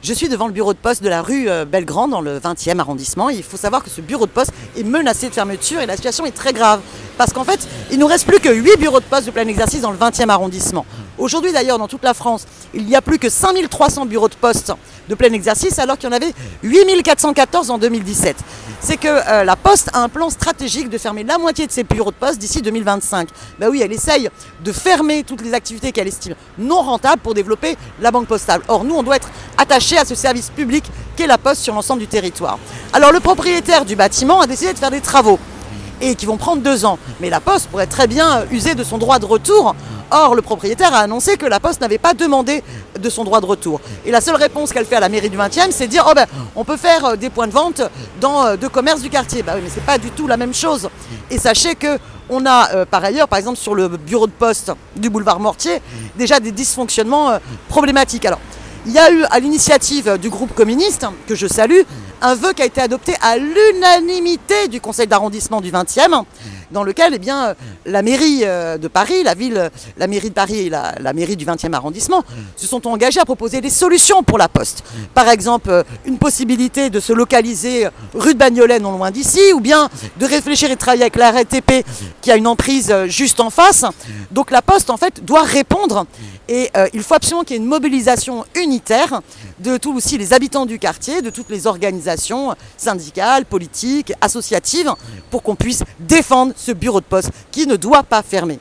Je suis devant le bureau de poste de la rue Belgrand dans le 20e arrondissement. Il faut savoir que ce bureau de poste est menacé de fermeture et la situation est très grave. Parce qu'en fait, il ne nous reste plus que 8 bureaux de poste de plein exercice dans le 20e arrondissement. Aujourd'hui d'ailleurs, dans toute la France, il n'y a plus que 5300 bureaux de poste de plein exercice alors qu'il y en avait 8414 en 2017. C'est que la Poste a un plan stratégique de fermer la moitié de ses bureaux de poste d'ici 2025. Ben oui, elle essaye de fermer toutes les activités qu'elle estime non rentables pour développer la banque postale. Or, nous, on doit être attachés à ce service public qu'est la Poste sur l'ensemble du territoire. Alors, le propriétaire du bâtiment a décidé de faire des travaux et qui vont prendre 2 ans. Mais la Poste pourrait très bien user de son droit de retour. Or, le propriétaire a annoncé que la Poste n'avait pas demandé de son droit de retour. Et la seule réponse qu'elle fait à la mairie du 20e, c'est de dire oh ben, on peut faire des points de vente dans 2 commerces du quartier. Bah oui, mais c'est pas du tout la même chose. Et sachez que on a par ailleurs, par exemple sur le bureau de poste du boulevard Mortier, déjà des dysfonctionnements problématiques. Alors, il y a eu à l'initiative du groupe communiste, que je salue, un vœu qui a été adopté à l'unanimité du conseil d'arrondissement du 20e, dans lequel eh bien, la mairie de Paris, la mairie de Paris et la mairie du 20e arrondissement se sont engagés à proposer des solutions pour la Poste. Par exemple, une possibilité de se localiser rue de Bagnolet, non loin d'ici, ou bien de réfléchir et de travailler avec la RATP qui a une emprise juste en face. Donc la Poste, en fait, doit répondre et il faut absolument qu'il y ait une mobilisation unitaire de tous aussi les habitants du quartier, de toutes les organisations syndicales, politiques, associatives, pour qu'on puisse défendre ce bureau de poste qui ne doit pas fermer.